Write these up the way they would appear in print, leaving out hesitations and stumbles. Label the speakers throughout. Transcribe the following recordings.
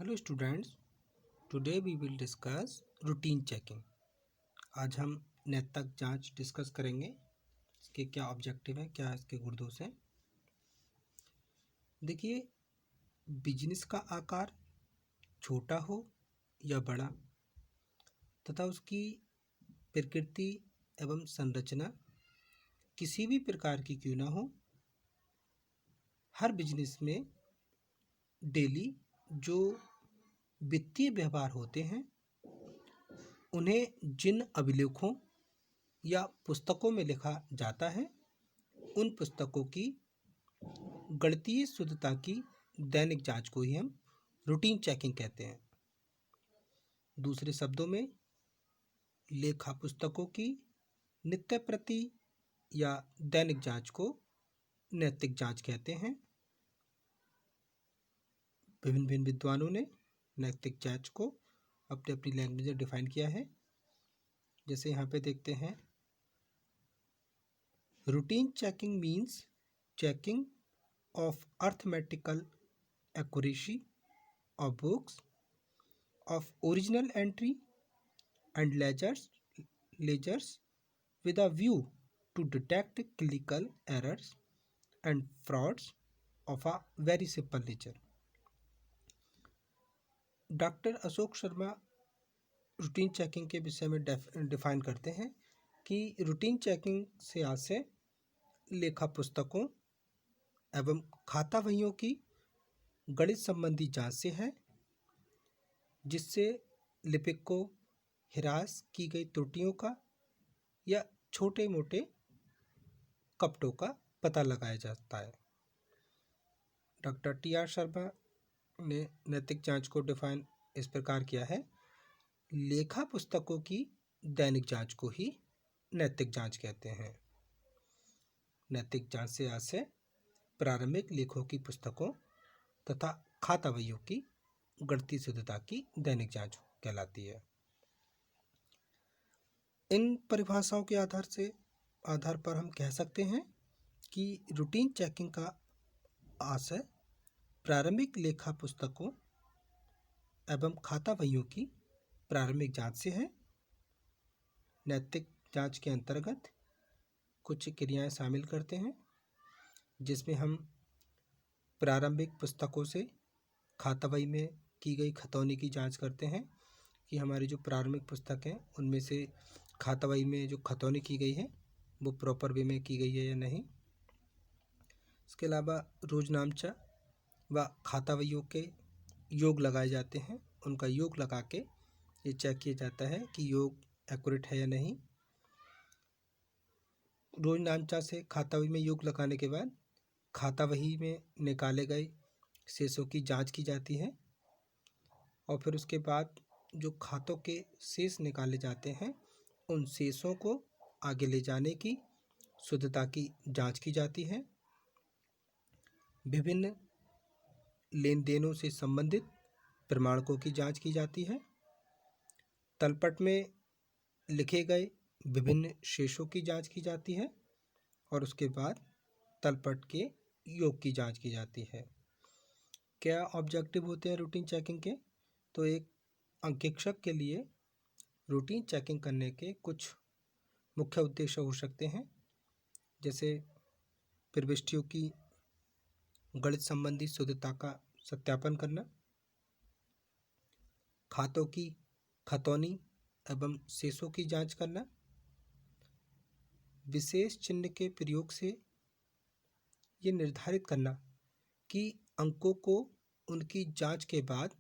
Speaker 1: Hello students, today we will discuss routine checking. आज हम नैतिक जांच डिस्कस करेंगे। इसके क्या ऑब्जेक्टिव है, क्या इसके गुणदोष हैं। देखिए, बिजनेस का आकार छोटा हो या बड़ा तथा उसकी प्रकृति एवं संरचना किसी भी प्रकार की क्यों ना हो, हर बिजनेस में डेली जो वित्तीय व्यवहार होते हैं उन्हें जिन अभिलेखों या पुस्तकों में लिखा जाता है उन पुस्तकों की गणितीय शुद्धता की दैनिक जांच को ही हम रूटीन चेकिंग कहते हैं। दूसरे शब्दों में लेखा पुस्तकों की नित्य प्रति या दैनिक जांच को नैतिक जांच कहते हैं। विभिन्न भिन्न विद्वानों ने नैतिक जांच को अपनी अपनी लैंग्वेज में डिफाइन किया है। जैसे यहाँ पे देखते हैं, routine checking means checking of arithmetical accuracy of books of original entry and ledgers with a view to detect clerical errors and frauds of a very simple nature। Doctor Ashok Sharma routine checking के विषय में define करते हैं कि routine checking से आशय लेखा पुस्तकों एवं खाता बहियों की गणित संबंधी जांच से है, जिससे लिपिक को हिरास की गई त्रुटियों का या छोटे मोटे कपटों का पता लगाया जाता है। Doctor TR. शर्मा ने नैतिक जांच को डिफाइन इस प्रकार किया है, लेखा पुस्तकों की दैनिक जांच को ही नैतिक जांच कहते हैं। नैतिक जांच से आशय प्रारंभिक लेखों की पुस्तकों तथा खाता बहियों की गणितीय शुद्धता की दैनिक जांच कहलाती है। इन परिभाषाओं के आधार पर हम कह सकते हैं कि रूटीन चेकिंग का आशय प्रारंभिक लेखा पुस्तकों एवं खाता बहियों की प्रारंभिक जांच से है। नैतिक जांच के अंतर्गत कुछ क्रियाएं शामिल करते हैं, जिसमें हम प्रारंभिक पुस्तकों से खाता बही में की गई खतौनी की जांच करते हैं कि हमारी जो प्रारंभिक पुस्तक हैं उनमें से खाता बही में जो खतौनी की गई है वो प्रॉपर वे में की गई है या नहीं। इसके अलावा रोजनामचा व खाता बहियों के योग लगाए जाते हैं, उनका योग लगा के ये चेक किया जाता है कि योग एक्यूरेट है या नहीं। रोजनामचा से खाता बही में योग लगाने के बाद खाता बही में निकाले गए शेषों की जांच की जाती है और फिर उसके बाद जो खातों के शेष निकाले जाते हैं उन शेषों को आगे ले जाने की शुद्धता की जांच की जाती है। विभिन्न लेन देनों से संबंधित प्रमाणकों की जांच की जाती है। तलपट में लिखे गए विभिन्न शेषों की जांच की जाती है और उसके बाद तलपट के योग की जांच की जाती है। क्या ऑब्जेक्टिव होते हैं रूटीन चेकिंग के? तो एक अंकेक्षक के लिए रूटीन चेकिंग करने के कुछ मुख्य उद्देश्य हो सकते हैं, जैसे प्रविष्टियों की गणित संबंधी शुद्धता का सत्यापन करना, खातों की खतौनी एवं शेषों की जांच करना, विशेष चिन्ह के प्रयोग से ये निर्धारित करना कि अंकों को उनकी जांच के बाद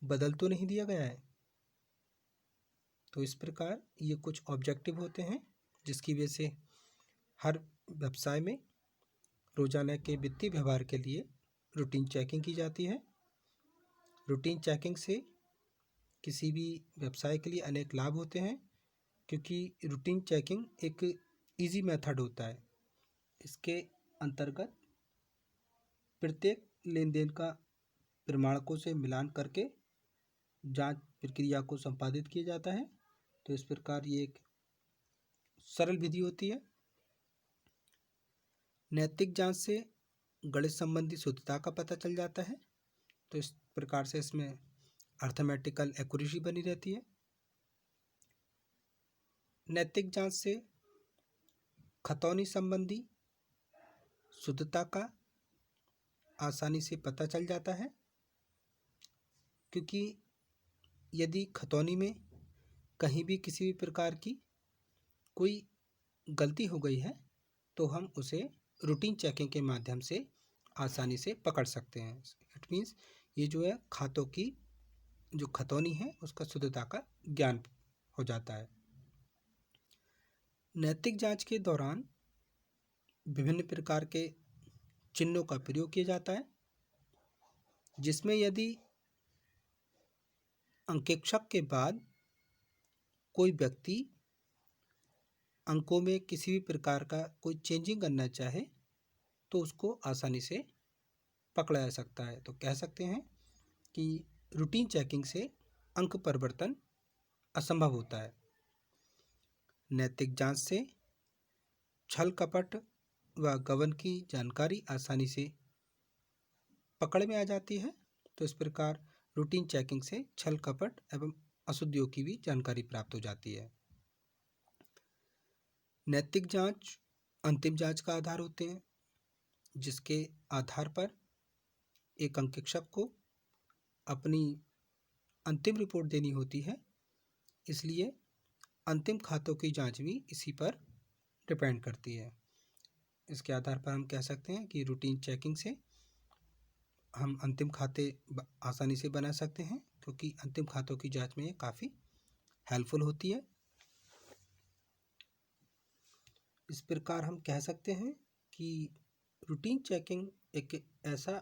Speaker 1: बदल तो नहीं दिया गया है। तो इस प्रकार ये कुछ ऑब्जेक्टिव होते हैं जिसकी वजह से हर व्यवसाय में रोजाना के वित्तीय व्यवहार के लिए रूटीन चेकिंग की जाती है। रूटीन चेकिंग से किसी भी व्यवसाय के लिए अनेक लाभ होते हैं, क्योंकि रूटीन चेकिंग एक इजी मेथड होता है। इसके अंतर्गत प्रत्येक लेन देन का प्रमाणकों से मिलान करके जांच प्रक्रिया को संपादित किया जाता है। तो इस प्रकार ये एक सरल विधि होती है। नैतिक जांच से गणित संबंधी शुद्धता का पता चल जाता है। तो इस प्रकार से इसमें अर्थमेटिकल एक्यूरेसी बनी रहती है। नैतिक जांच से खतौनी संबंधी शुद्धता का आसानी से पता चल जाता है, क्योंकि यदि खतौनी में कहीं भी किसी भी प्रकार की कोई गलती हो गई है तो हम उसे रूटीन चेकिंग के माध्यम से आसानी से पकड़ सकते हैं। इट मीन्स ये जो है खातों की जो खतौनी है उसका शुद्धता का ज्ञान हो जाता है। नैतिक जांच के दौरान विभिन्न प्रकार के चिन्हों का प्रयोग किया जाता है, जिसमें यदि अंकेक्षक के बाद कोई व्यक्ति अंकों में किसी भी प्रकार का कोई चेंजिंग करना चाहे तो उसको आसानी से पकड़ा जा सकता है। तो कह सकते हैं कि रूटीन चेकिंग से अंक परिवर्तन असंभव होता है। नैतिक जांच से छल कपट व गबन की जानकारी आसानी से पकड़ में आ जाती है। तो इस प्रकार रूटीन चेकिंग से छल कपट एवं अशुद्धियों की भी जानकारी प्राप्त हो जाती है। नैतिक जांच अंतिम जांच का आधार होते हैं, जिसके आधार पर एक अंकेक्षक को अपनी अंतिम रिपोर्ट देनी होती है। इसलिए अंतिम खातों की जांच भी इसी पर डिपेंड करती है। इसके आधार पर हम कह सकते हैं कि रूटीन चेकिंग से हम अंतिम खाते आसानी से बना सकते हैं, क्योंकि अंतिम खातों की जांच में ये काफ़ी हेल्पफुल होती है। इस प्रकार हम कह सकते हैं कि रूटीन चेकिंग एक ऐसा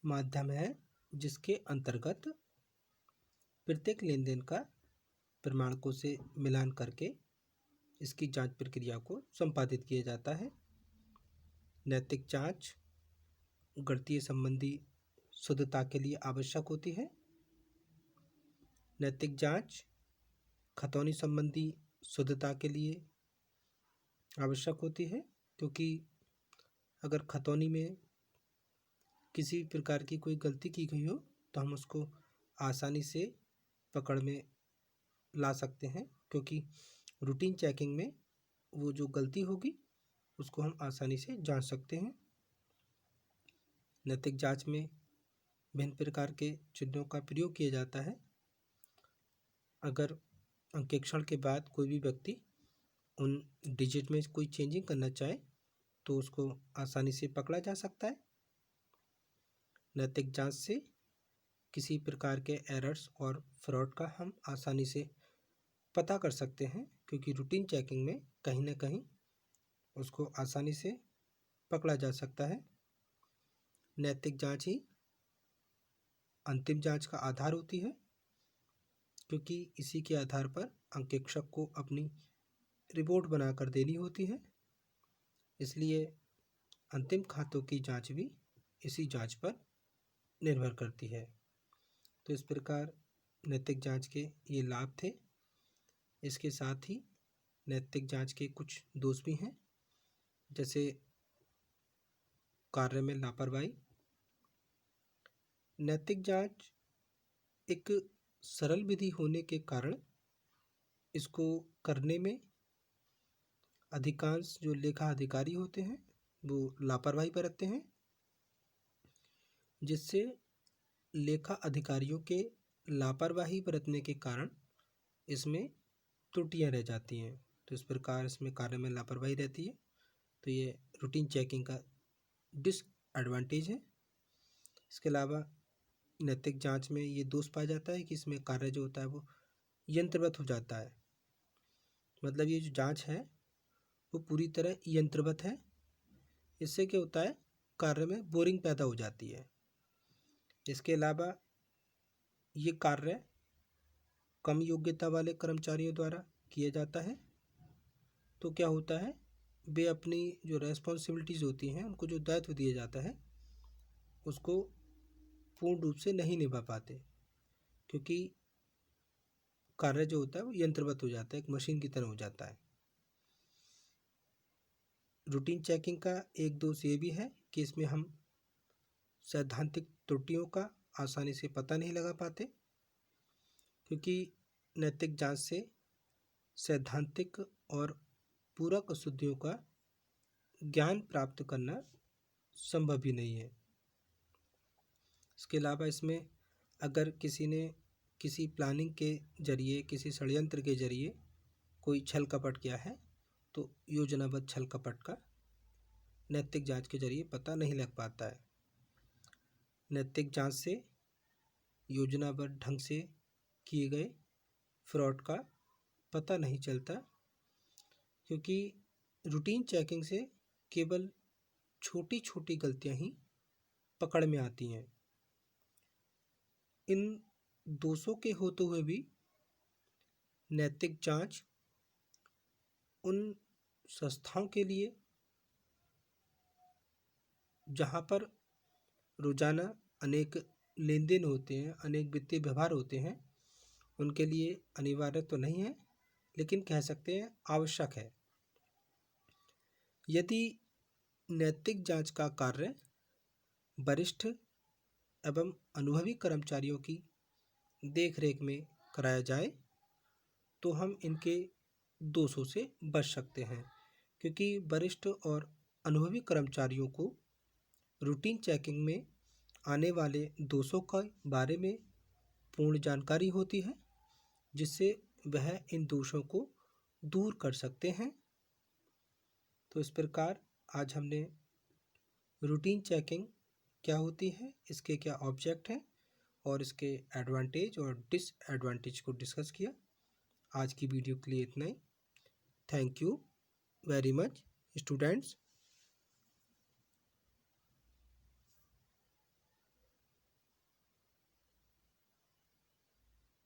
Speaker 1: माध्यम है जिसके अंतर्गत प्रत्येक लेन देन का प्रमाणकों से मिलान करके इसकी जांच प्रक्रिया को संपादित किया जाता है। नैतिक जांच गणितीय संबंधी शुद्धता के लिए आवश्यक होती है। नैतिक जांच खतौनी संबंधी शुद्धता के लिए आवश्यक होती है, क्योंकि अगर खतौनी में किसी प्रकार की कोई गलती की गई हो तो हम उसको आसानी से पकड़ में ला सकते हैं, क्योंकि रूटीन चेकिंग में वो जो गलती होगी उसको हम आसानी से जांच सकते हैं। नैतिक जांच में भिन्न प्रकार के चिन्हों का प्रयोग किया जाता है। अगर अंकेक्षण के बाद कोई भी व्यक्ति उन डिजिट में कोई चेंजिंग करना चाहे तो उसको आसानी से पकड़ा जा सकता है। नैतिक जांच से किसी प्रकार के एरर्स और फ्रॉड का हम आसानी से पता कर सकते हैं, क्योंकि रूटीन चेकिंग में कहीं ना कहीं उसको आसानी से पकड़ा जा सकता है। नैतिक जांच ही अंतिम जांच का आधार होती है, क्योंकि इसी के आधार पर अंकेक्षक को अपनी रिपोर्ट बनाकर देनी होती है। इसलिए अंतिम खातों की जांच भी इसी जांच पर निर्भर करती है। तो इस प्रकार नैतिक जांच के ये लाभ थे। इसके साथ ही नैतिक जांच के कुछ दोष भी हैं, जैसे कार्य में लापरवाही। नैतिक जांच एक सरल विधि होने के कारण इसको करने में अधिकांश जो लेखा अधिकारी होते हैं वो लापरवाही बरतते हैं, जिससे लेखा अधिकारियों के लापरवाही बरतने के कारण इसमें त्रुटियां रह जाती हैं। तो इस प्रकार इसमें कार्य में लापरवाही रहती है। तो ये रूटीन चेकिंग का डिसएडवांटेज है। इसके अलावा नैतिक जांच में ये दोष पाया जाता है कि इसमें कार्य जो होता है वो यंत्रवत हो जाता है। मतलब ये जो जांच है वो पूरी तरह यंत्रवत है। इससे क्या होता है, कार्य में बोरिंग पैदा हो जाती है। इसके अलावा ये कार्य कम योग्यता वाले कर्मचारियों द्वारा किया जाता है। तो क्या होता है, वे अपनी जो रेस्पॉन्सिबिलिटीज़ होती हैं, उनको जो दायित्व दिया जाता है उसको पूर्ण रूप से नहीं निभा पाते, क्योंकि कार्य जो होता है वो यंत्रवत हो जाता है, एक मशीन की तरह हो जाता है। रूटीन चेकिंग का एक दोष ये भी है कि इसमें हम सैद्धांतिक त्रुटियों का आसानी से पता नहीं लगा पाते, क्योंकि नैतिक जांच से सैद्धांतिक और पूरक अशुद्धियों का ज्ञान प्राप्त करना संभव ही नहीं है। इसके अलावा इसमें अगर किसी ने किसी प्लानिंग के जरिए, किसी षड्यंत्र के जरिए कोई छल कपट किया है, तो योजनाबद्ध छल कपट का नैतिक जांच के जरिए पता नहीं लग पाता है। नैतिक जांच से योजनाबद्ध ढंग से किए गए फ्रॉड का पता नहीं चलता, क्योंकि रूटीन चेकिंग से केवल छोटी छोटी गलतियां ही पकड़ में आती हैं। इन दोषों के होते हुए भी नैतिक जांच उन संस्थाओं के लिए जहां पर रोजाना अनेक लेन देन होते हैं, अनेक वित्तीय व्यवहार होते हैं, उनके लिए अनिवार्य तो नहीं है, लेकिन कह सकते हैं आवश्यक है। यदि नैतिक जांच का कार्य वरिष्ठ एवं अनुभवी कर्मचारियों की देखरेख में कराया जाए तो हम इनके दोषों से बच सकते हैं, क्योंकि वरिष्ठ और अनुभवी कर्मचारियों को रूटीन चेकिंग में आने वाले दोषों के बारे में पूर्ण जानकारी होती है, जिससे वह इन दोषों को दूर कर सकते हैं। तो इस प्रकार आज हमने रूटीन चेकिंग क्या होती है, इसके क्या ऑब्जेक्ट हैं और इसके एडवांटेज और डिसएडवांटेज को डिस्कस किया। आज की वीडियो के लिए इतना ही। Thank you very much students.